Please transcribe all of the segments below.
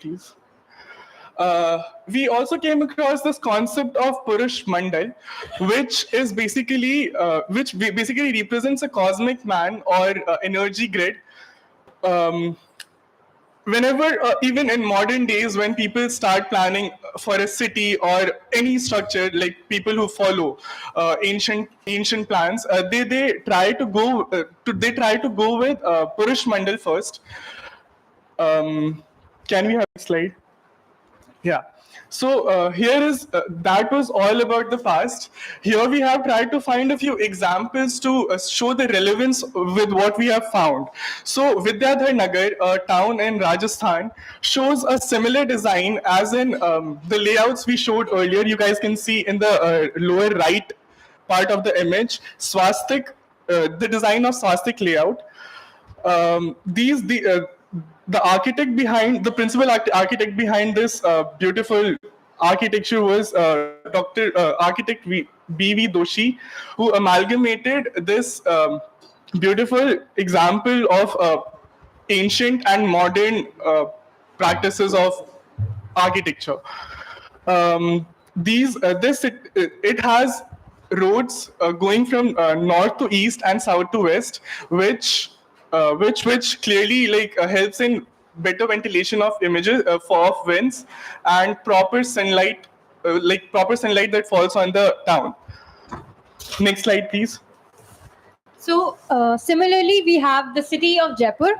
please. We also came across this concept of Purush Mandal, which is basically basically represents a cosmic man or energy grid. Whenever, even in modern days, when people start planning for a city or any structure, like people who follow ancient plans, they try to go with Purush Mandal first. Can we have a slide? Yeah. So that was all about the past. Here we have tried to find a few examples to show the relevance with what we have found. So Vidyadhar Nagar, a town in Rajasthan, shows a similar design as in the layouts we showed earlier. You guys can see in the lower right part of the image, the design of swastik layout. The principal architect behind this beautiful architecture was architect B.V. Doshi, who amalgamated this beautiful example of ancient and modern practices of architecture. It has roads going from north to east and south to west, which clearly helps in better ventilation of images of winds and proper sunlight that falls on the town. Next slide, please. So similarly, we have the city of Jaipur,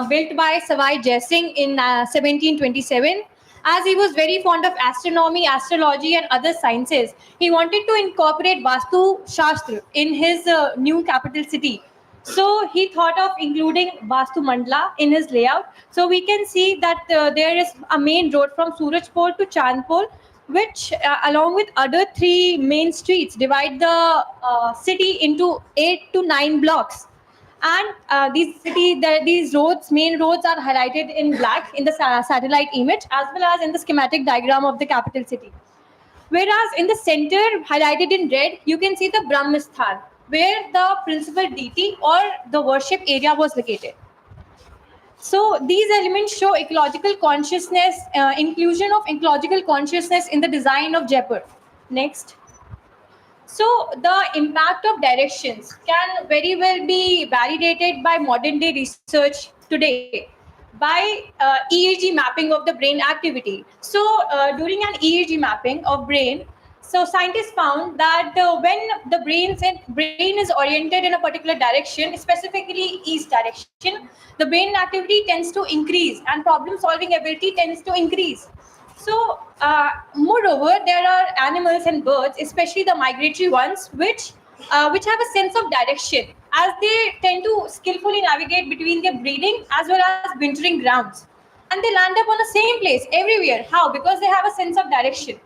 built by Savai Jai Singh in 1727. As he was very fond of astronomy, astrology, and other sciences, he wanted to incorporate Vastu Shastra in his new capital city. So he thought of including Vastu Mandala in his layout. So we can see that there is a main road from Surajpur to Chandpur, which along with other 3 main streets divide the city into 8 to 9 blocks. And these main roads are highlighted in black in the satellite image, as well as in the schematic diagram of the capital city. Whereas in the center, highlighted in red, you can see the Brahmasthan, where the principal deity or the worship area was located. So these elements show ecological consciousness, inclusion of ecological consciousness in the design of Jaipur. Next. So the impact of directions can very well be validated by modern day research today by EEG mapping of the brain activity. So during an EEG mapping of brain, so scientists found that when the brain is oriented in a particular direction, specifically east direction, the brain activity tends to increase and problem solving ability tends to increase. So, moreover, there are animals and birds, especially the migratory ones, which have a sense of direction, as they tend to skillfully navigate between their breeding as well as wintering grounds. And they land up on the same place everywhere. How? Because they have a sense of direction.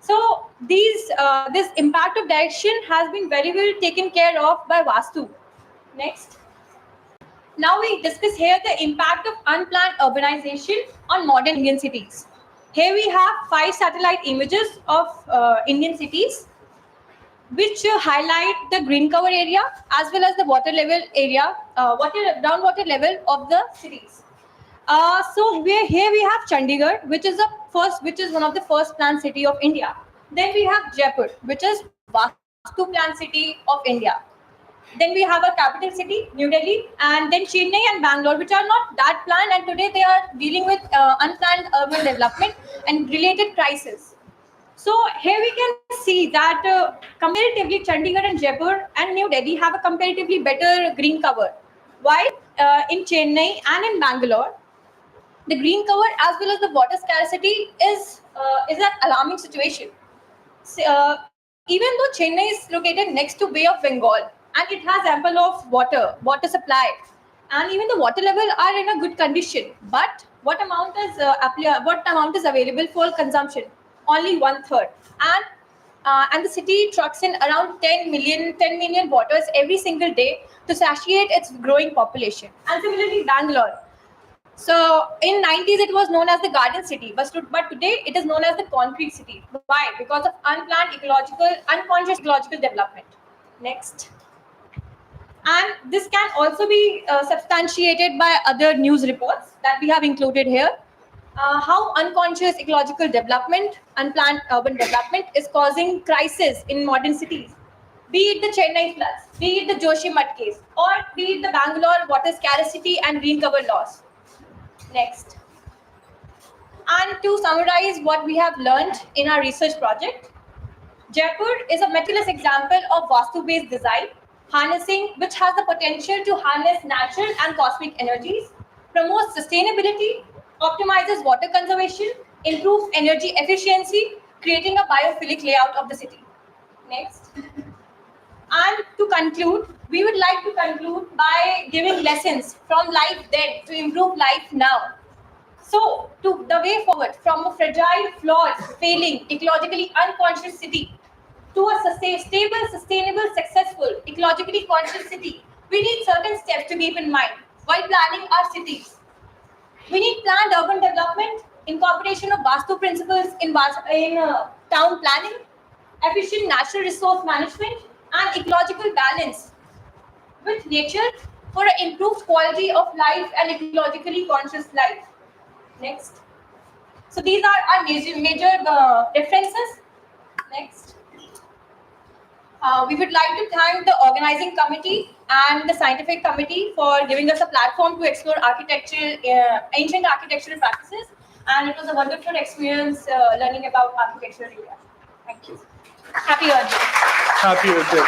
So, this impact of direction has been very well taken care of by Vastu. Next. Now we discuss here the impact of unplanned urbanization on modern Indian cities. Here we have 5 satellite images of Indian cities, which highlight the green cover area as well as the water level area, groundwater level of the cities. So here we have Chandigarh, which is one of the first planned city of India. Then we have Jaipur, which is Vastu planned city of India. Then we have a capital city, New Delhi, and then Chennai and Bangalore, which are not that planned, and today they are dealing with unplanned urban development and related crisis. So here we can see that comparatively Chandigarh and Jaipur and New Delhi have a comparatively better green cover, while in Chennai and in Bangalore, the green cover as well as the water scarcity is an alarming situation. So, even though Chennai is located next to Bay of Bengal, and it has ample of water supply, and even the water level are in a good condition. But what amount is available for consumption? Only 1/3, and the city trucks in around 10 million waters every single day to satiate its growing population. And similarly, Bangalore. So in 90s it was known as the garden city, but today it is known as the concrete city. Why? Because of unconscious ecological development. Next. And this can also be substantiated by other news reports that we have included here. how unconscious ecological development, unplanned urban development is causing crisis in modern cities. Be it the Chennai floods, be it the Joshi mud case, or be it the Bangalore water scarcity and green cover loss. Next. And to summarize what we have learned in our research project, Jaipur is a meticulous example of Vastu-based design, harnessing which has the potential to harness natural and cosmic energies, promotes sustainability, optimizes water conservation, improves energy efficiency, creating a biophilic layout of the city. Next. And to conclude, we would like to conclude by giving lessons from life then to improve life now. So, to the way forward from a fragile, flawed, failing, ecologically unconscious city to a stable, sustainable, successful, ecologically conscious city, we need certain steps to keep in mind while planning our cities. We need planned urban development, incorporation of Vastu principles in town planning, efficient natural resource management, and ecological balance with nature for an improved quality of life and ecologically conscious life. Next. So these are our major references. Next. We would like to thank the organizing committee and the scientific committee for giving us a platform to explore ancient architectural practices. And it was a wonderful experience learning about architectural areas. Thank you. Happy Earth Day. Happy Earth Day.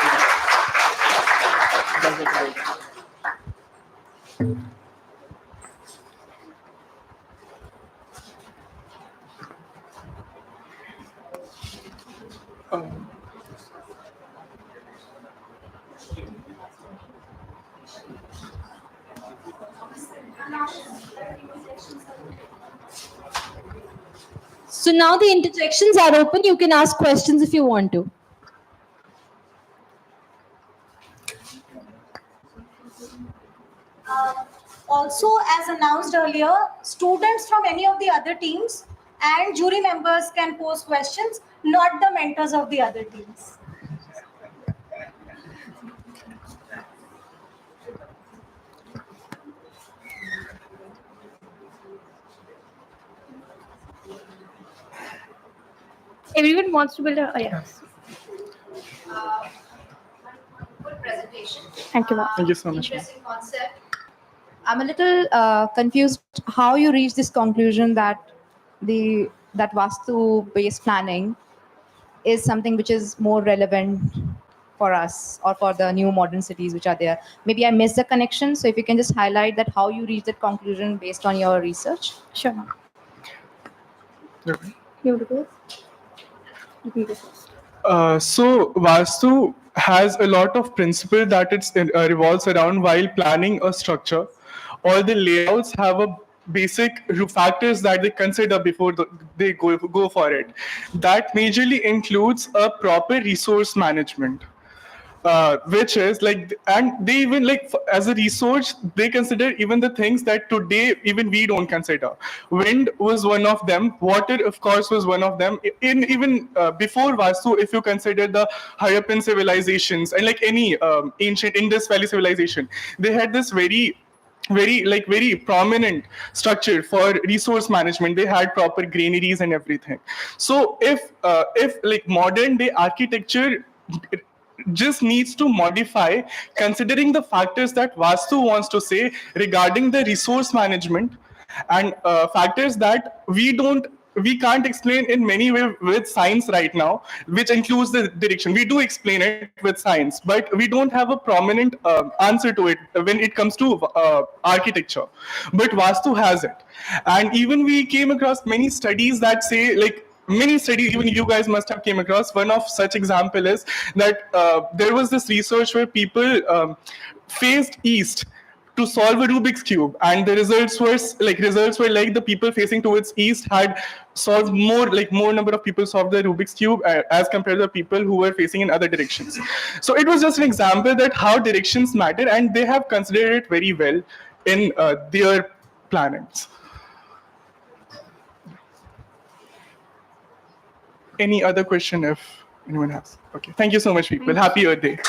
So now the interjections are open. You can ask questions if you want to. Also, as announced earlier, students from any of the other teams and jury members can pose questions, not the mentors of the other teams. Everyone wants to build a yes. Good presentation. Thank you, ma'am. Thank you so much. Interesting concept. I'm a little confused how you reach this conclusion that that Vastu-based planning is something which is more relevant for us or for the new modern cities which are there. Maybe I missed the connection. So if you can just highlight that how you reach that conclusion based on your research. Sure, ma'am. Okay. You want to go? You can go first. So Vastu has a lot of principle that it revolves around while planning a structure. All the layouts have a basic factors that they consider before they go for it. That majorly includes a proper resource management. Which is like, and they even like as a resource they consider even the things that today even we don't consider. Wind was one of them, water of course was one of them. In even before Vastu, if you consider the Harappan civilizations and like any ancient Indus Valley civilization, they had this very prominent structure for resource management. They had proper granaries and everything. So if like modern day architecture just needs to modify considering the factors that Vastu wants to say regarding the resource management and factors that we can't explain in many way with science right now, which includes the direction. We do explain it with science, but we don't have a prominent answer to it when it comes to architecture. But Vastu has it. And even we came across many studies that say, like, many studies, even you guys must have came across. One of such example is that there was this research where people faced east to solve a Rubik's cube, and the results were like the people facing towards east had solved more number of people solved the Rubik's cube as compared to the people who were facing in other directions. So it was just an example that how directions matter, and they have considered it very well in their plannings. Any other question if anyone has? Okay. Thank you so much, people. Happy Earth Day.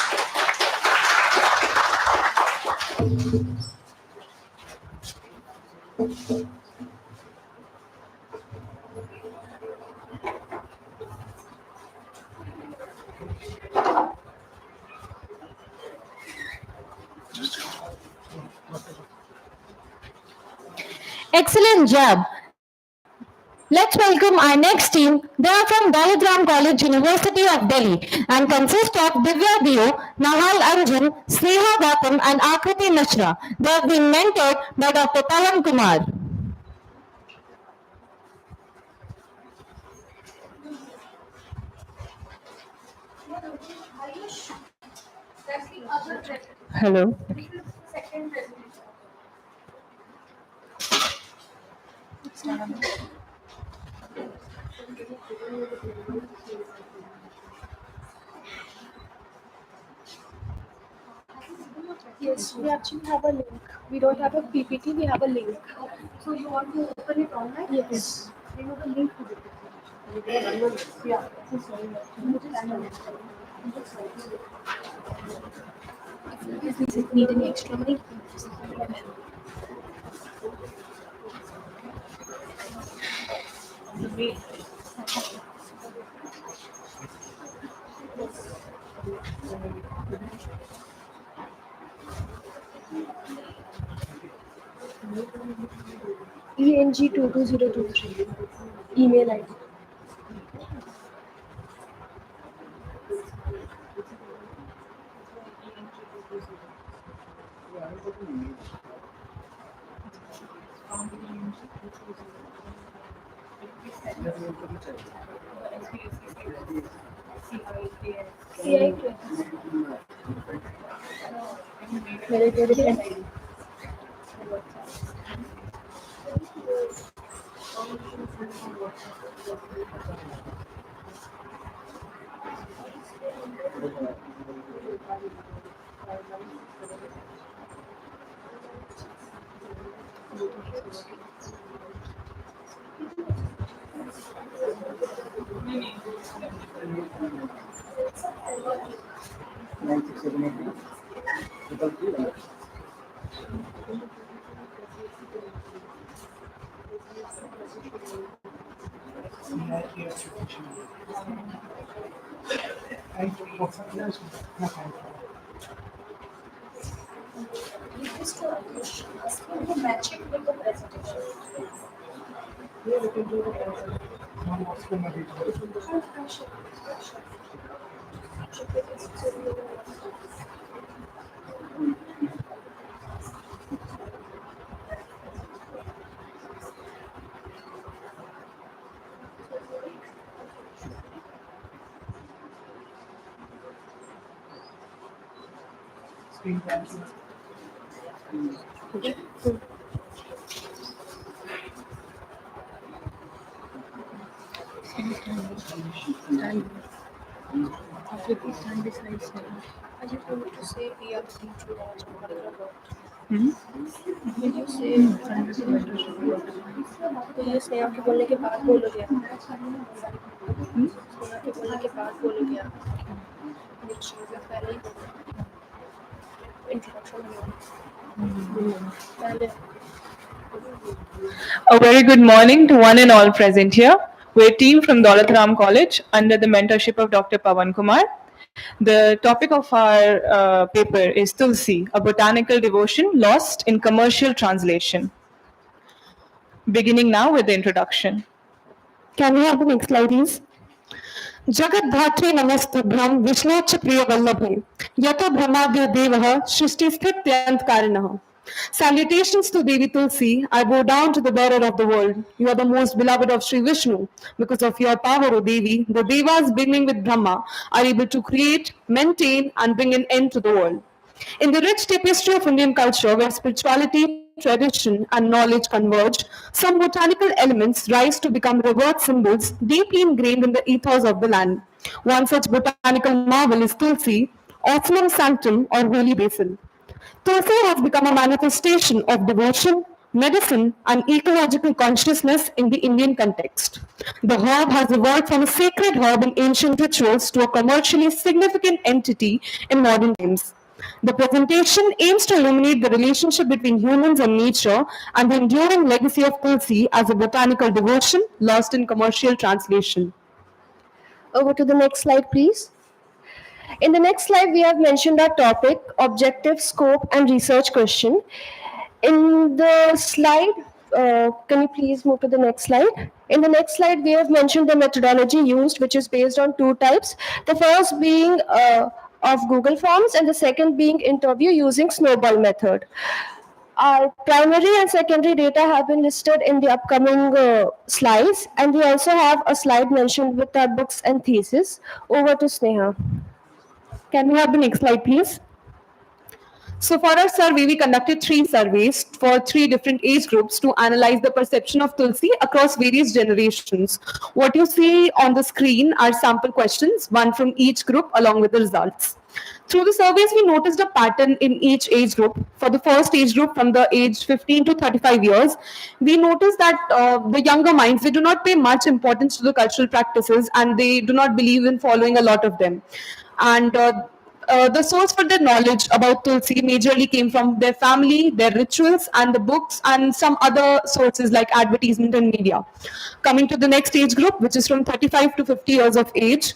Excellent job. Let's welcome our next team. They are from BhagatSinghCollege, College, University of Delhi, and consist of Divya Dio, Nahal Anjan, Sneha Gautam, and Akriti Mishra. They have been mentored by Dr. Pawan Kumar. Hello. Yes, we actually have a link. We don't have a PPT, we have a link. So you want to open it online? Yes. Remove the link to the Yeah. If we need any extra money, ENG22023 email ID. CIKS. Very different ID. match it with the presentation. I just wanted to say we are going to launch When you say तो ये स्नेहा के बोलने के बाद बोलोगे स्नेहा के बोलने के बाद बोलोगे आप पहले इंट्रोडक्शन पहले A very good morning to one and all present here. We're a team from Harithkram College under the mentorship of Dr. Pawan Kumar. The topic of our paper is Tulsi, a botanical devotion lost in commercial translation. Beginning now with the introduction. Can we have the next slide, please? Jagat Dhatre Namastubhram Vishnocha Priya Vallabhe Yata Brahmadya Devah Shristi Sthityant Karanah. Salutations to Devi Tulsi. I bow down to the bearer of the world. You are the most beloved of Sri Vishnu. Because of your power, O Devi, the Devas beginning with Brahma are able to create, maintain and bring an end to the world. In the rich tapestry of Indian culture, where spirituality, tradition, and knowledge converge, some botanical elements rise to become revered symbols deeply ingrained in the ethos of the land. One such botanical marvel is Tulsi, Osmanum sanctum, or holy basil. Tulsi has become a manifestation of devotion, medicine, and ecological consciousness in the Indian context. The herb has evolved from a sacred herb in ancient rituals to a commercially significant entity in modern times. The presentation aims to illuminate the relationship between humans and nature and the enduring legacy of Tulsi as a botanical devotion lost in commercial translation. Over to the next slide, please. In the next slide, we have mentioned our topic, objective, scope, and research question. In the slide, can you please move to the next slide? In the next slide, we have mentioned the methodology used, which is based on two types. The first being of Google Forms, and the second being interview using snowball method. Our primary and secondary data have been listed in the upcoming slides, and we also have a slide mentioned with our books and thesis. Over to Sneha. Can we have the next slide, please? So for our survey, we conducted 3 surveys for 3 different age groups to analyze the perception of Tulsi across various generations. What you see on the screen are sample questions, one from each group along with the results. Through the surveys, we noticed a pattern in each age group. For the first age group, from the age 15 to 35 years, we noticed that the younger minds, they do not pay much importance to the cultural practices and they do not believe in following a lot of them. And the source for their knowledge about Tulsi majorly came from their family, their rituals, and the books, and some other sources like advertisement and media. Coming to the next age group, which is from 35 to 50 years of age,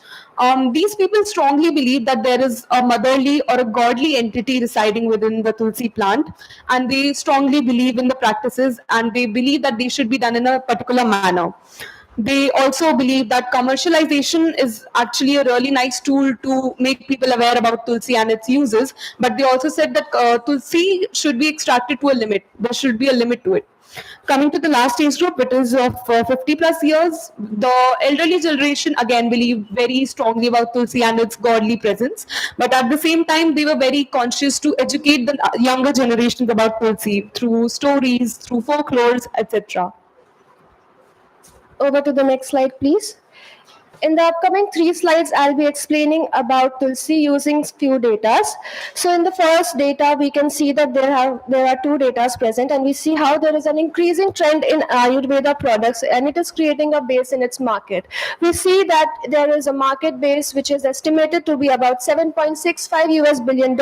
these people strongly believe that there is a motherly or a godly entity residing within the Tulsi plant, and they strongly believe in the practices and they believe that they should be done in a particular manner. They also believe that commercialization is actually a really nice tool to make people aware about Tulsi and its uses, but they also said that Tulsi should be extracted to a limit. There should be a limit to it. Coming to the last age group, it is of 50 plus years. The elderly generation again believe very strongly about Tulsi and its godly presence, but at the same time, they were very conscious to educate the younger generations about Tulsi through stories, through folklores, etc. Over to the next slide, please. In the upcoming 3 slides, I'll be explaining about Tulsi using few datas. So in the first data, we can see that there are 2 datas present, and we see how there is an increasing trend in Ayurveda products, and it is creating a base in its market. We see that there is a market base which is estimated to be about $7.65 billion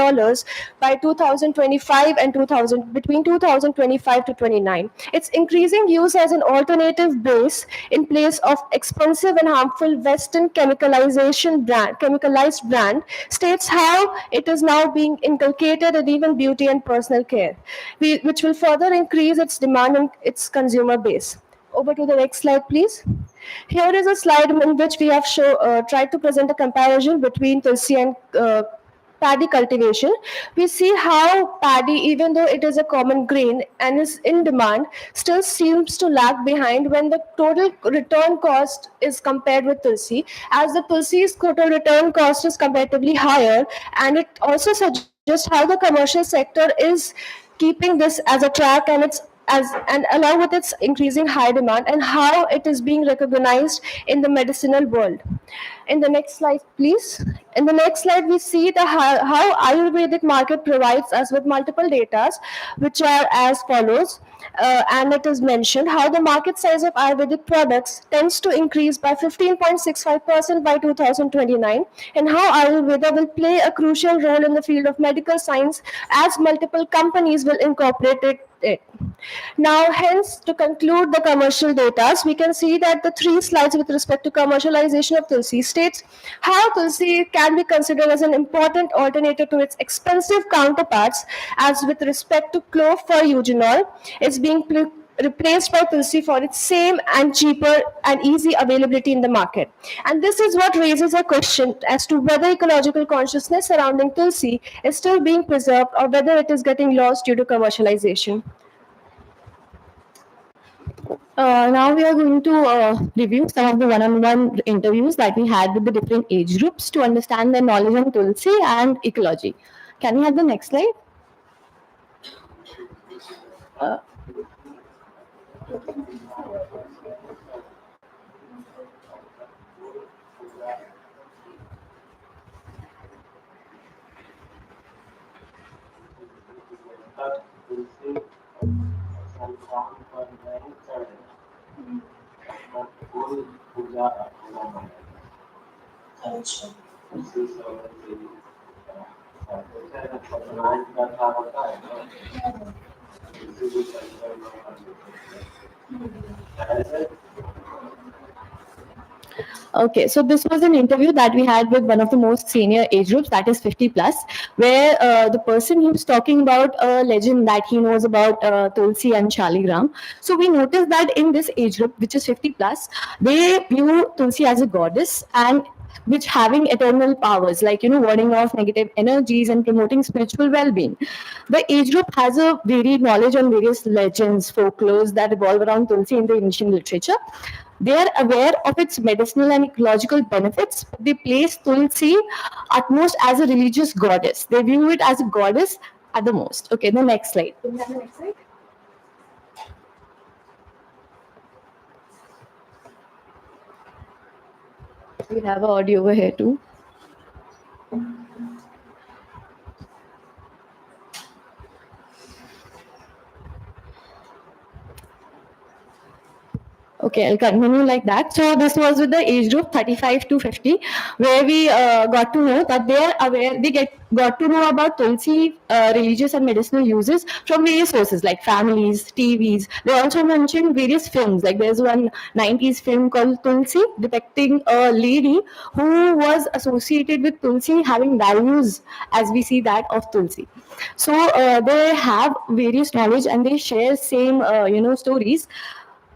by 2025 and between 2025 to 29. Its increasing use as an alternative base in place of expensive and harmful Western chemicalized brand states how it is now being inculcated in even beauty and personal care, which will further increase its demand in its consumer base. Over to the next slide, please. Here is a slide in which we have tried to present a comparison between Tulsi and paddy cultivation. We see how paddy, even though it is a common grain and is in demand, still seems to lag behind when the total return cost is compared with Tulsi, as the Tulsi's total return cost is comparatively higher, and it also suggests how the commercial sector is keeping this as a track and along with its increasing high demand and how it is being recognized in the medicinal world. In the next slide, please. In the next slide, we see how Ayurvedic market provides us with multiple data, which are as follows. And it is mentioned how the market size of Ayurvedic products tends to increase by 15.65% by 2029, and how Ayurveda will play a crucial role in the field of medical science as multiple companies will incorporate it. Now, hence, to conclude the commercial data, we can see that the 3 slides with respect to commercialization of Tulsi states how Tulsi can be considered as an important alternative to its expensive counterparts, as with respect to clove for eugenol, it's being replaced by Tulsi for its same and cheaper and easy availability in the market. And this is what raises a question as to whether ecological consciousness surrounding Tulsi is still being preserved or whether it is getting lost due to commercialization. Now we are going to review some of the one-on-one interviews that we had with the different age groups to understand their knowledge on Tulsi and ecology. Can we have the next slide? Okay, so this was an interview that we had with one of the most senior age groups, that is 50 plus, where the person he was talking about a legend that he knows about Tulsi and Shaligram. So we noticed that in this age group, which is 50 plus, they view Tulsi as a goddess and which having eternal powers, like warding off negative energies and promoting spiritual well-being. The age group has a varied knowledge on various legends, folklores that revolve around Tulsi in the ancient literature. They are aware of its medicinal and ecological benefits. They place Tulsi at most as a religious goddess. They view it as a goddess at the most. Okay, the next slide. Can we have the next slide? We have an audio over here too. Okay, I'll continue like that. So this was with the age group 35 to 50, where we got to know that they are aware, got to know about Tulsi religious and medicinal uses from various sources like families, TVs. They also mentioned various films, like there's one 90s film called Tulsi depicting a lady who was associated with Tulsi having values as we see that of Tulsi. So they have various knowledge and they share same stories.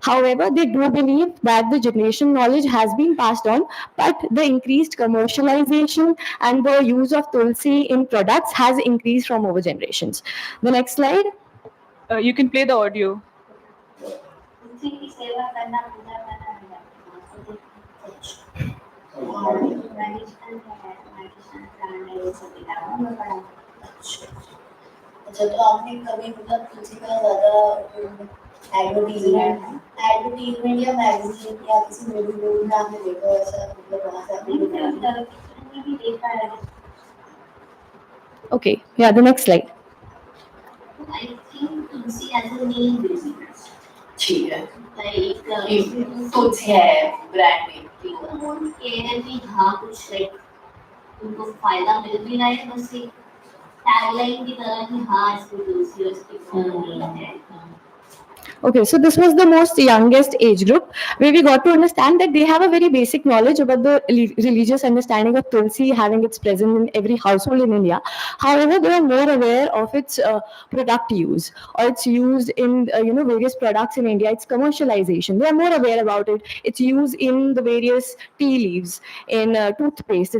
However, they do believe that the generation knowledge has been passed on, but the increased commercialization and the use of Tulsi in products has increased from over generations. The next slide. You can play the audio. तुलसी की सेवा करना पूजा करना medicine plant है ये सब किताबों में पढ़ा। अच्छा तो आपने कभी मतलब तुलसी का ज़्यादा एडवर्टीजमेंट या मैगजीन या किसी मूवी में आपने देखा ऐसा मतलब वहाँ से आपने भी देखा है? Okay, yeah, the next slide. I think Tulsi as a name business. ठीक है। Like तुलसी है ब्रांड नेम। वो कह रहे कि हाँ कुछ like उनको फायदा मिल भी रहा है बस एक टैगलाइन की तरह कि हाँ इसको तुलसी और इसकी है। Okay, so this was the most youngest age group where we got to understand that they have a very basic knowledge about the religious understanding of Tulsi having its presence in every household in India. However, they are more aware of its product use or its used in various products in India. Its commercialization, they are more aware about it. Its use in the various tea leaves, in toothpaste,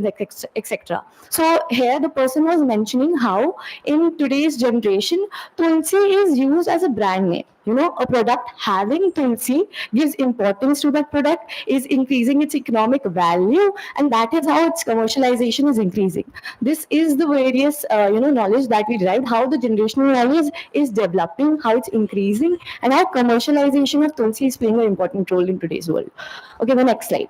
etc. So here the person was mentioning how in today's generation Tulsi is used as a brand name. A product having Tulsi gives importance to that product, is increasing its economic value, and that is how its commercialization is increasing. This is the various, knowledge that we derived, how the generational knowledge is developing, how it's increasing, and how commercialization of Tulsi is playing an important role in today's world. Okay, the next slide.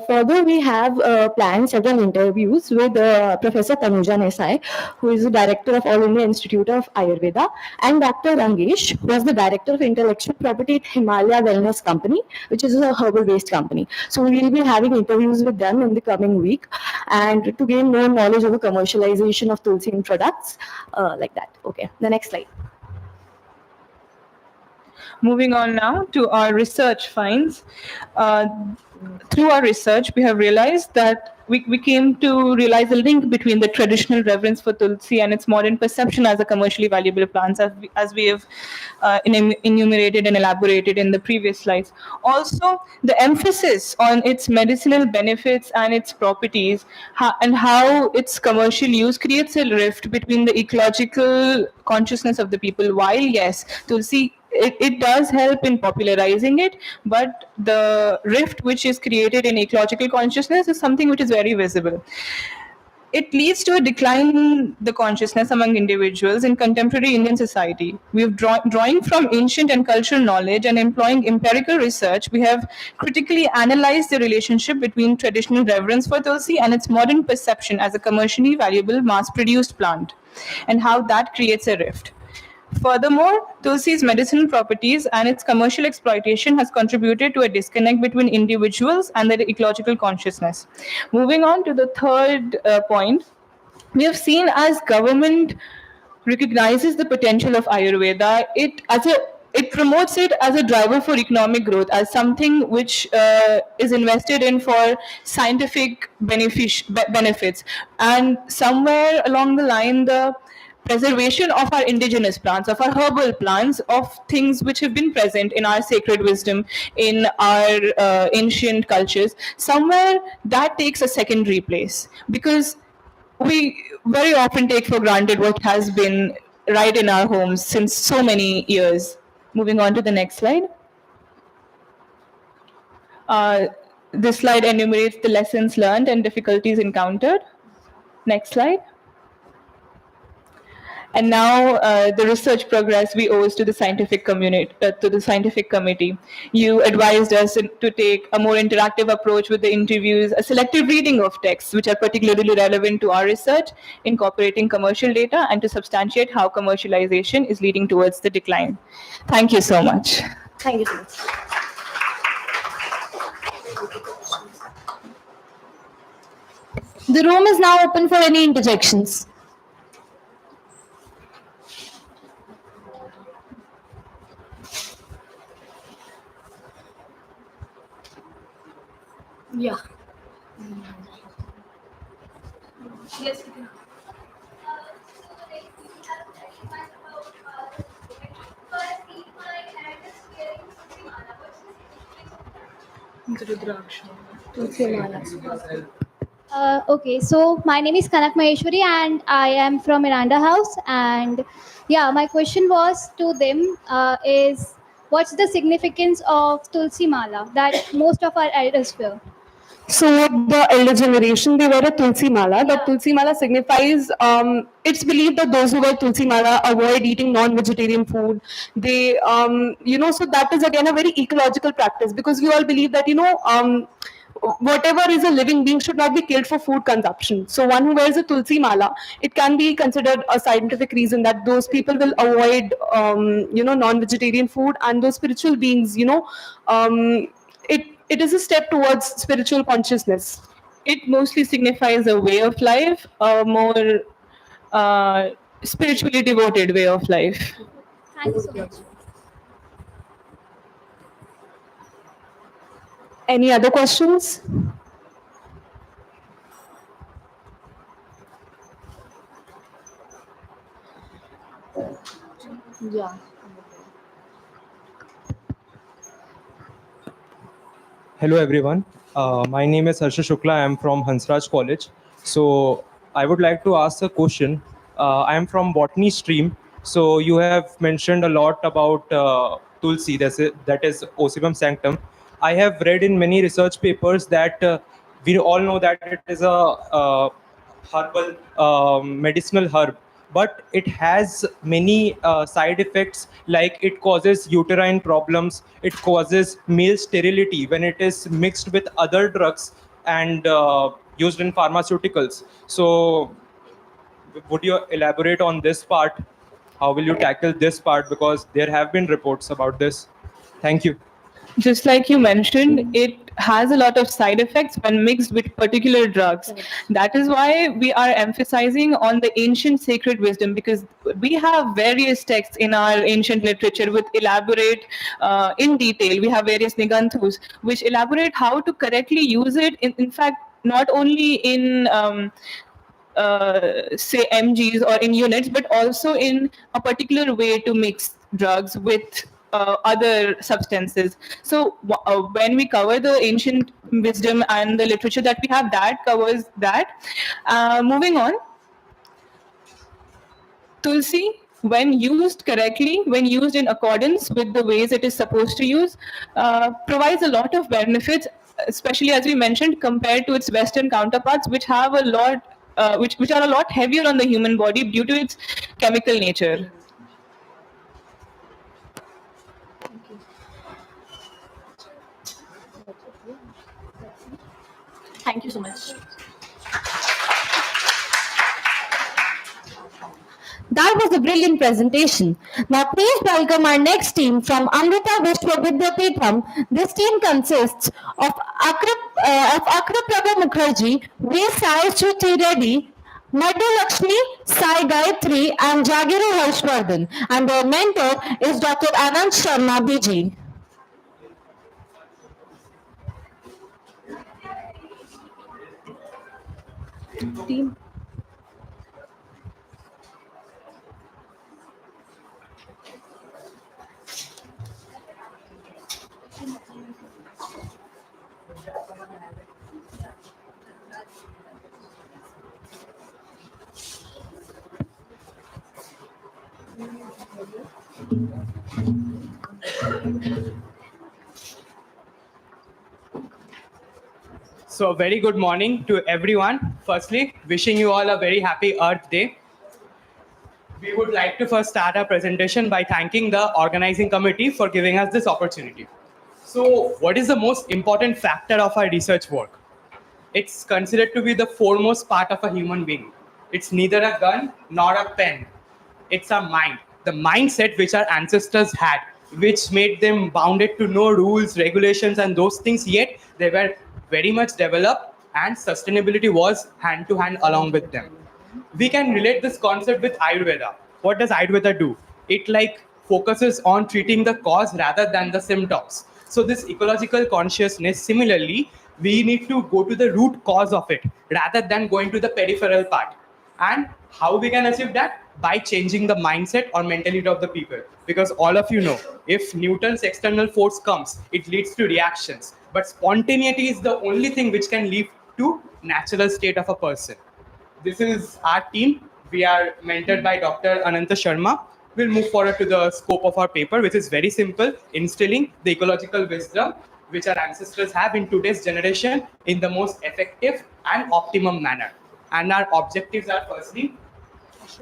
Further, we have planned several interviews with Professor Tanuja Desai, who is the director of All India Institute of Ayurveda, and Dr. Rangesh, who is the director of intellectual property at Himalaya Wellness Company, which is a herbal-based company. So we will be having interviews with them in the coming week, and to gain more knowledge of the commercialization of Tulsi in products, like that. Okay, the next slide. Moving on now to our research finds. Through our research, we have realized that we came to realize a link between the traditional reverence for Tulsi and its modern perception as a commercially valuable plant, as we have enumerated and elaborated in the previous slides. Also, the emphasis on its medicinal benefits and its properties and how its commercial use creates a rift between the ecological consciousness of the people. While, yes, Tulsi it does help in popularizing it, but the rift which is created in ecological consciousness is something which is very visible. It leads to a decline in the consciousness among individuals in contemporary Indian society. We've drawing from ancient and cultural knowledge and employing empirical research, we have critically analyzed the relationship between traditional reverence for Tulsi and its modern perception as a commercially valuable mass-produced plant, and how that creates a rift. Furthermore, Tulsi's medicinal properties and its commercial exploitation has contributed to a disconnect between individuals and their ecological consciousness. Moving on to the third point, we have seen as government recognizes the potential of Ayurveda, it as a it promotes it as a driver for economic growth, as something which is invested in for scientific benefits. And somewhere along the line, the preservation of our indigenous plants, of our herbal plants, of things which have been present in our sacred wisdom, in our ancient cultures, somewhere that takes a secondary place, because we very often take for granted what has been right in our homes since so many years. Moving on to the next slide. This slide enumerates the lessons learned and difficulties encountered. Next slide. And now the research progress we owe to the scientific committee. You advised us to take a more interactive approach with the interviews, a selective reading of texts which are particularly relevant to our research, incorporating commercial data, and to substantiate how commercialization is leading towards the decline. Thank you so much. Thank you so much. The room is now open for any interjections. Yeah. Yes. Okay, so my name is Kanak Maheshwari and I am from Miranda House. And yeah, my question was to them is what's the significance of Tulsi Mala that most of our elders wear? So the elder generation, they wear a Tulsi Mala. The Tulsi Mala signifies, it's believed that those who wear Tulsi Mala avoid eating non-vegetarian food. They, so that is again a very ecological practice, because we all believe that, whatever is a living being should not be killed for food consumption. So one who wears a Tulsi Mala, it can be considered a scientific reason that those people will avoid, non-vegetarian food, and those spiritual beings, it is a step towards spiritual consciousness. It mostly signifies a way of life, a more spiritually devoted way of life. Thank you so much. Any other questions? Yeah. Hello everyone. My name is Harsha Shukla. I am from Hansraj College. So I would like to ask a question. I am from botany stream. So you have mentioned a lot about Tulsi, that is Osivum sanctum. I have read in many research papers that we all know that it is a herbal medicinal herb, but it has many side effects, like it causes uterine problems, it causes male sterility when it is mixed with other drugs and used in pharmaceuticals. So would you elaborate on this part? How will you tackle this part, because there have been reports about this? Thank you. Just like you mentioned, it has a lot of side effects when mixed with particular drugs. That is why we are emphasizing on the ancient sacred wisdom, because we have various texts in our ancient literature with elaborate in detail. We have various niganthus which elaborate how to correctly use it. In fact, not only in say mgs or in units, but also in a particular way to mix drugs with other substances. So when we cover the ancient wisdom and the literature that we have, that covers that. Moving on, Tulsi, when used correctly, when used in accordance with the ways it is supposed to use, provides a lot of benefits, especially as we mentioned, compared to its Western counterparts, which have a lot, which are a lot heavier on the human body due to its chemical nature. Thank you so much. That was a brilliant presentation. Now please welcome our next team from Amrita Vishwa Vidyapeetham. This team consists of Akraprabha Mukherjee, V. Sai Chuti Reddy, Madhu Lakshmi, Sai Gayatri, and Jagiru Harshvardhan. And their mentor is Dr. Anand Sharma Biji. Team. So, a very good morning to everyone. Firstly, wishing you all a very happy Earth Day. We would like to first start our presentation by thanking the organizing committee for giving us this opportunity. So, what is the most important factor of our research work? It's considered to be the foremost part of a human being. It's neither a gun nor a pen. It's our mind, the mindset which our ancestors had, which made them bounded to no rules, regulations, and those things, yet they were very much developed and sustainability was hand to hand along with them. We can relate this concept with Ayurveda. What does Ayurveda do? It like focuses on treating the cause rather than the symptoms. So this ecological consciousness, similarly, we need to go to the root cause of it rather than going to the peripheral part. And how we can achieve that? By changing the mindset or mentality of the people. Because all of you know, if Newton's external force comes, it leads to reactions. But spontaneity is the only thing which can lead to natural state of a person. This is our team. We are mentored by Dr. Ananta Sharma. We'll move forward to the scope of our paper, which is very simple, instilling the ecological wisdom which our ancestors have in today's generation in the most effective and optimum manner. And our objectives are firstly,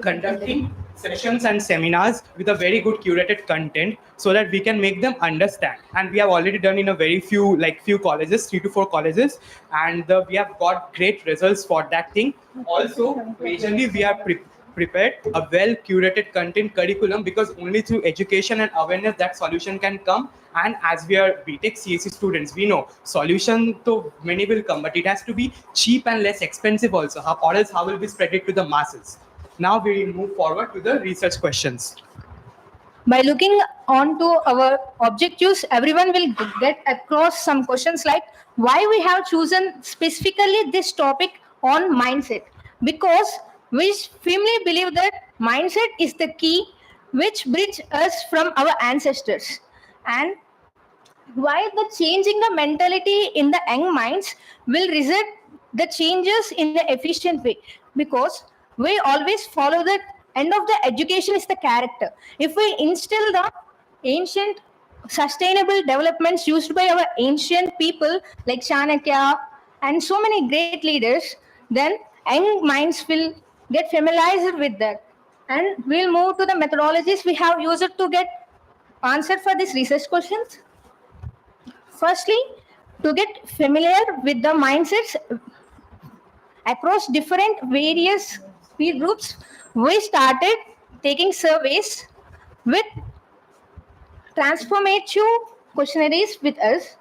conducting sessions and seminars with a very good curated content so that we can make them understand. And we have already done in a very few colleges, 3 to 4 colleges, and we have got great results for that thing. Also, majorly we have prepared a well curated content curriculum, because only through education and awareness that solution can come. And as we are BTech CSC students, we know solution to many will come, but it has to be cheap and less expensive also, or else how will we spread it to the masses? Now we move forward to the research questions. By looking on to our objectives, everyone will get across some questions like why we have chosen specifically this topic on mindset. Because we firmly believe that mindset is the key which bridges us from our ancestors. And while the changing the mentality in the young minds will result the changes in the efficient way, because we always follow the end of the education is the character. If we instill the ancient sustainable developments used by our ancient people like Chanakya and so many great leaders, then young minds will get familiarized with that. And we'll move to the methodologies we have used to get answered for these research questions. Firstly, to get familiar with the mindsets across different various peer groups, we started taking surveys with transformative questionnaires with us.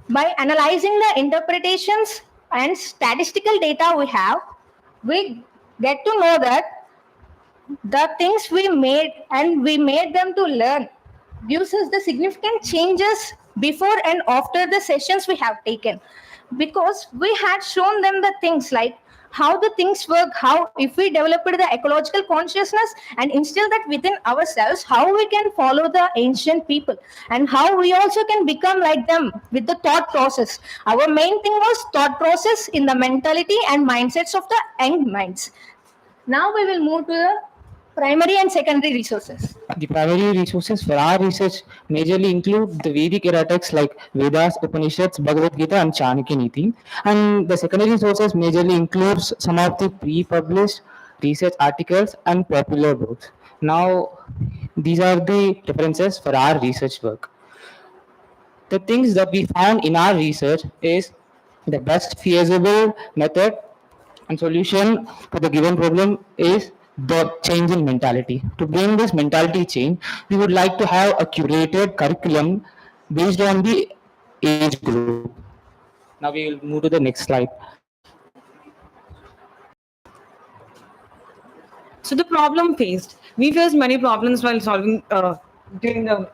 By analyzing the interpretations and statistical data we have, we get to know that the things we made and we made them to learn gives us the significant changes before and after the sessions we have taken, because we had shown them the things like how the things work, how if we developed the ecological consciousness and instill that within ourselves, how we can follow the ancient people and how we also can become like them with the thought process. Our main thing was thought process in the mentality and mindsets of the young minds. Now we will move to the primary and secondary resources. The primary resources for our research majorly include the Vedic era texts like Vedas, Upanishads, Bhagavad Gita, and Chanakya Niti. And the secondary sources majorly includes some of the pre-published research articles and popular books. Now, these are the references for our research work. The things that we found in our research is the best feasible method and solution for the given problem is the change in mentality. To bring this mentality change, we would like to have a curated curriculum based on the age group. Now we will move to the next slide. So the problem faced, we faced many problems while solving during the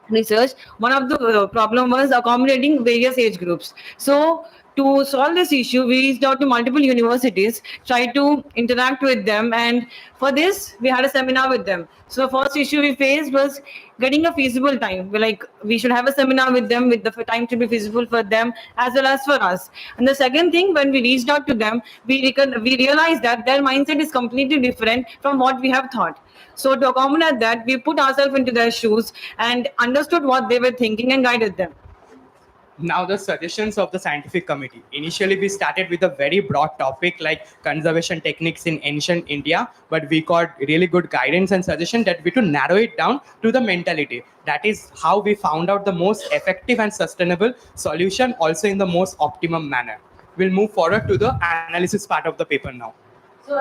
research. One of the problem was accommodating various age groups. So to solve this issue, we reached out to multiple universities, tried to interact with them, and for this we had a seminar with them. So the first issue we faced was getting a feasible time. We should have a seminar with them with the time to be feasible for them as well as for us. And the second thing, when we reached out to them, we realized that their mindset is completely different from what we have thought. So to accommodate that, we put ourselves into their shoes and understood what they were thinking and guided them. Now the suggestions of the scientific committee. Initially, we started with a very broad topic like conservation techniques in ancient India, but we got really good guidance and suggestion that we to narrow it down to the mentality. That is how we found out the most effective and sustainable solution, also in the most optimum manner. We'll move forward to the analysis part of the paper now. So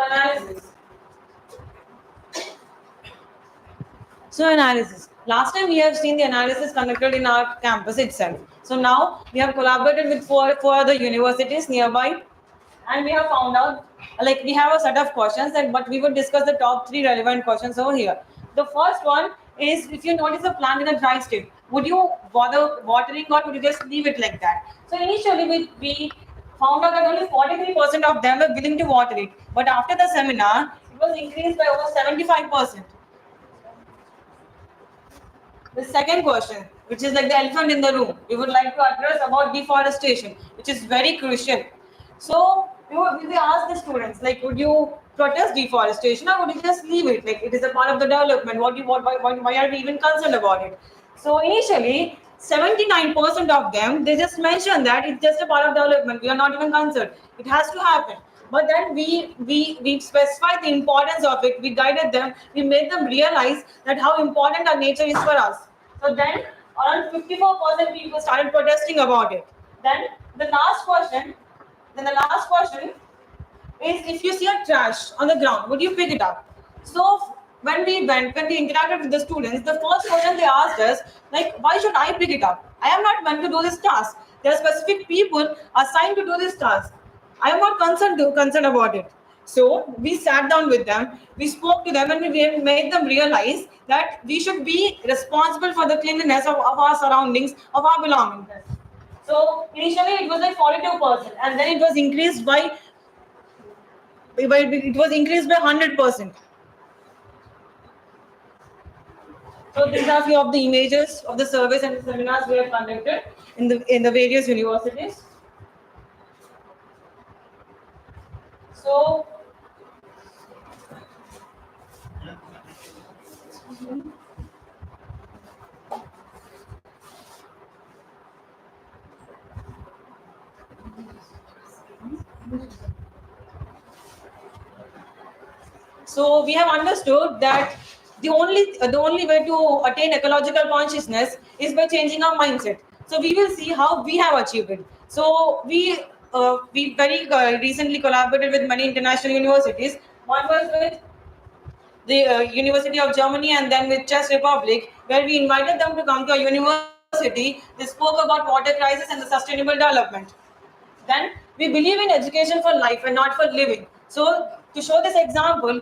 analysis. Last time we have seen the analysis conducted in our campus itself. So now we have collaborated with four other universities nearby, and we have found out, we have a set of questions, but we will discuss the top 3 relevant questions over here. The first one is, if you notice a plant in a dry state, would you bother watering or would you just leave it like that? So initially we found out that only 43% of them were willing to water it, but after the seminar, it was increased by over 75%. The second question, which is like the elephant in the room, we would like to address about deforestation, which is very crucial. So we ask the students, would you protest deforestation or would you just leave it? It is a part of the development. Why are we even concerned about it? So initially, 79% of them, they just mentioned that it's just a part of development. We are not even concerned. It has to happen. But then we specified the importance of it. We guided them. We made them realize that how important our nature is for us. So then around 54% people started protesting about it. Then the last question is, if you see a trash on the ground, would you pick it up? So when we interacted with the students, the first question they asked us, why should I pick it up? I am not meant to do this task. There are specific people assigned to do this task. I am not concerned about it. So we sat down with them, we spoke to them, and we made them realize that we should be responsible for the cleanliness of our surroundings, of our belongings. So initially it was like 42%, and then it was increased by 100%. So these are few of the images of the surveys and the seminars we have conducted in the various universities. So we have understood that the only way to attain ecological consciousness is by changing our mindset. So we will see how we have achieved it. So we very recently collaborated with many international universities. One was with the University of Germany and then with Czech Republic, where we invited them to come to our university. They spoke about water crisis and the sustainable development. Then we believe in education for life and not for living. So to show this example,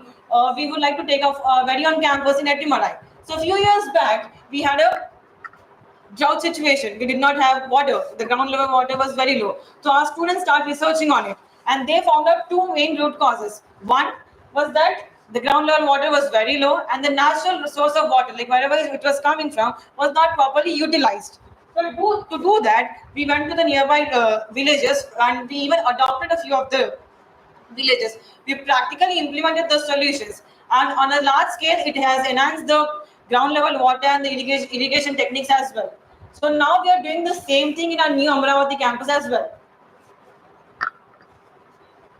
we would like to take a very on campus in Etimarai. So a few years back, we had a drought situation. We did not have water. The ground level water was very low. So our students started researching on it, and they found out 2 main root causes. One was that the ground level water was very low, and the natural resource of water, wherever it was coming from, was not properly utilized. So to do that, we went to the nearby villages, and we even adopted a few of the villages. We practically implemented the solutions, and on a large scale, it has enhanced the ground level water and the irrigation techniques as well. So now we are doing the same thing in our new Amravati campus as well.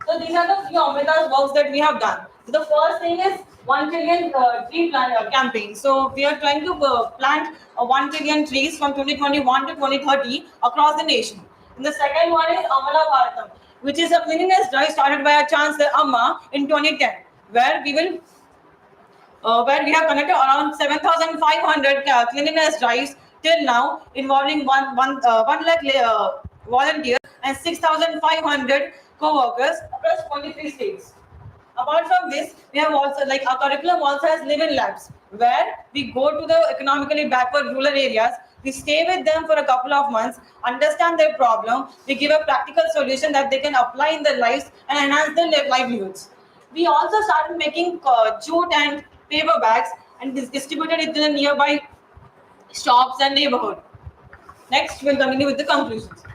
So these are the few Amrita's works that we have done. So the first thing is 1 trillion tree plant campaign. So we are trying to plant 1 trillion trees from 2021 to 2030 across the nation. And the second one is Amala Bharatam, which is a cleanliness drive started by our Chancellor Amma in 2010, where we have connected around 7,500 cleanliness drives till now, involving 1 volunteers and 6,500 co-workers across 23 states. Apart from this, we have also, like, our curriculum also has live-in labs, where we go to the economically backward rural areas, we stay with them for a couple of months, understand their problem, we give a practical solution that they can apply in their lives and enhance their livelihoods. We also started making jute and paper bags and distributed it to the nearby shops and neighborhood. Next, we'll continue with the conclusions.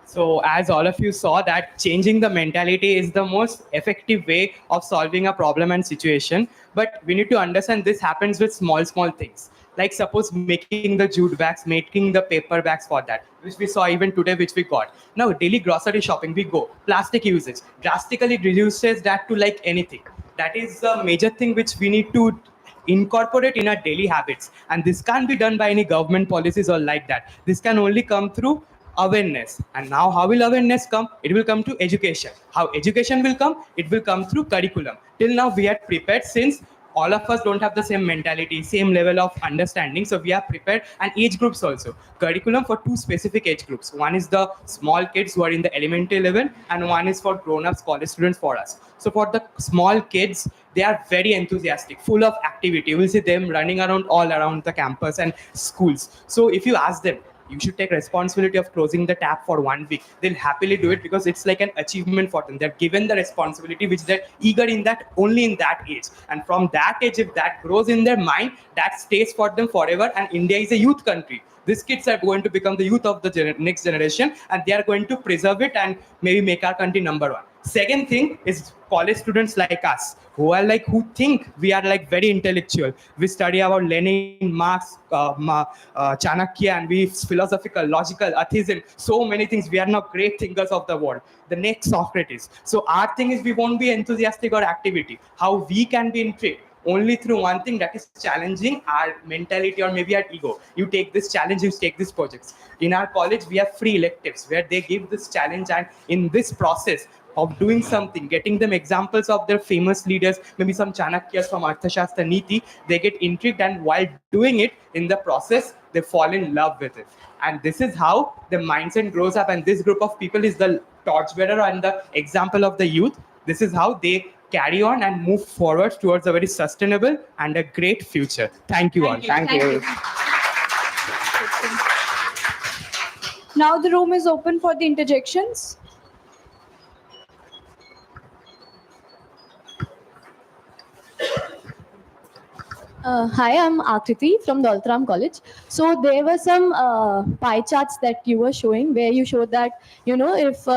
So as all of you saw, that changing the mentality is the most effective way of solving a problem and situation. But we need to understand this happens with small things. Like suppose making the jute bags, making the paper bags for that, which we saw even today, which we got. Now daily grocery shopping, we go. Plastic usage drastically reduces that to like anything. That is the major thing which we need to incorporate in our daily habits. And this can't be done by any government policies or like that. This can only come through awareness. And now how will awareness come? It will come to education. How education will come? It will come through curriculum. Till now we had prepared, since all of us don't have the same mentality, same level of understanding, so we are prepared. And age groups also, curriculum for two specific age groups. One is the small kids who are in the elementary level, and one is for grown-ups, college students for us. So for the small kids, they are very enthusiastic, full of activity. You will see them running around all around the campus and schools. So if you ask them, you should take responsibility of closing the tap for 1 week, they'll happily do it, because it's like an achievement for them. They're given the responsibility which they're eager in that, only in that age. And from that age, if that grows in their mind, that stays for them forever. And India is a youth country. These kids are going to become the youth of the next generation, and they are going to preserve it and maybe make our country number one. Second thing is college students like us, who think we are like very intellectual. We study about Lenin, Marx, Chanakya, and we philosophical, logical, atheism, so many things. We are now great thinkers of the world, the next Socrates. So our thing is, we won't be enthusiastic or activity. How we can be intrigued? Only through one thing, that is challenging our mentality or maybe our ego. You take this challenge, you take these projects. In our college, we have free electives where they give this challenge, and in this process of doing something, getting them examples of their famous leaders, maybe some Chanakyas from Arthashastra Niti, they get intrigued, and while doing it, in the process, they fall in love with it. And this is how the mindset grows up, and this group of people is the torchbearer and the example of the youth. This is how they carry on and move forward towards a very sustainable and a great future. Thank you all. Thank you. Now the room is open for the interjections. Hi, I'm Akriti from Doltram College. So there were some pie charts that you were showing where you showed that, if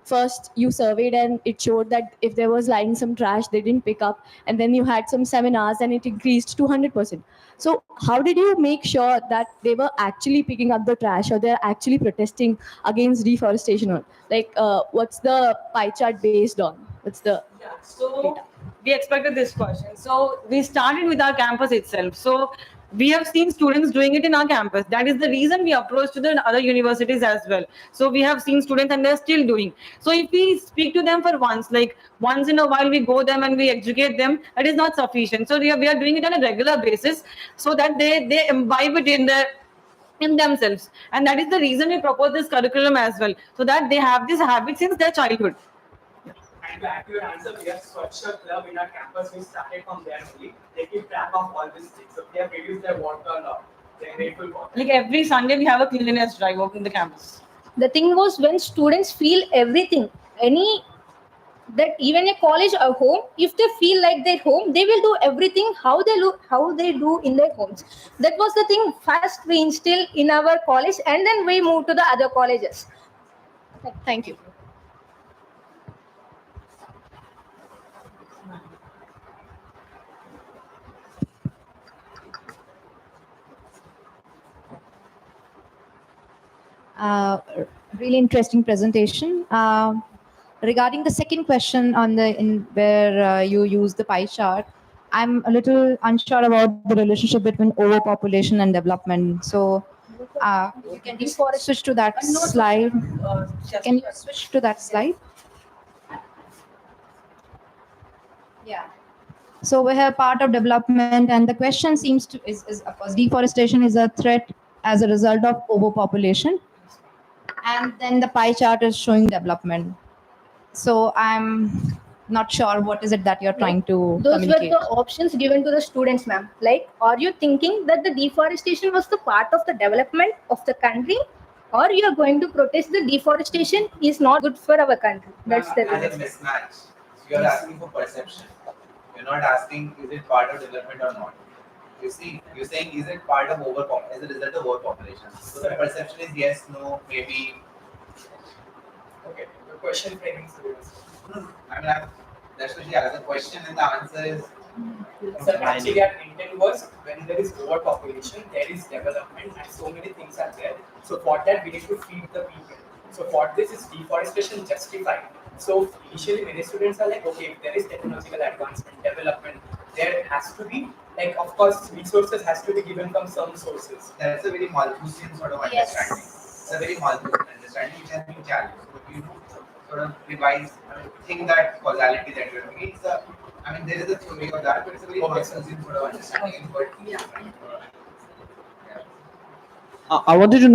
first you surveyed and it showed that if there was lying some trash, they didn't pick up. And then you had some seminars and it increased to 100%. So how did you make sure that they were actually picking up the trash, or they're actually protesting against deforestation? Like, what's the pie chart based on? What's the So we expected this question. So we started with our campus itself. So we have seen students doing it in our campus. That is the reason we approached to the other universities as well. So we have seen students and they're still doing. So if we speak to them for once, like once in a while we go them and we educate them, that is not sufficient. So we are doing it on a regular basis so that they imbibe it in themselves. And that is the reason we propose this curriculum as well, so that they have this habit since their childhood. And to add to your answer, we have Swachha Club in our campus. We started from there only. They keep track of all these things. So we have reduced their water a lot. They're grateful for that. Like every Sunday we have a cleanliness drive in the campus. The thing was, when students feel everything, that even a college or home, if they feel like their home, they will do everything how they do in their homes. That was the thing. First we instill in our college, and then we move to the other colleges. Thank you. Really interesting presentation. Regarding the second question on where you use the pie chart, I'm a little unsure about the relationship between overpopulation and development. So you can just switch to that slide. Can you switch to that slide? Yeah. So we have part of development, and the question seems is of course, deforestation is a threat as a result of overpopulation. and then the pie chart is showing development. So I'm not sure what is it that you're trying to Those were communicate. the options given to the students, ma'am. Like, are you thinking that the deforestation was the part of the development of the country, or you are going to protest the deforestation is not good for our country? That's the As a mismatch. So you're asking for perception. You're not asking is it part of development or not. You see, you're saying is it part of as a result of overpopulation. So the perception is yes, no, maybe. Okay, the question framing. I mean, that's what she asked. The question and the answer is. Sir, actually our intent was when there is overpopulation, there is development and so many things are there. So for that we need to feed the people. So for this is deforestation justified. So initially many students are like, okay, if there is technological advancement, development, there has to be, like of course resources has to be given from some sources. That's a very Malthusian sort of understanding. It's a very Malthusian understanding which has been challenged. So you sort of revise, think that causality that you're thinking. There is a theory of that, but it's a very Malthusian sort of understanding. But I wanted to know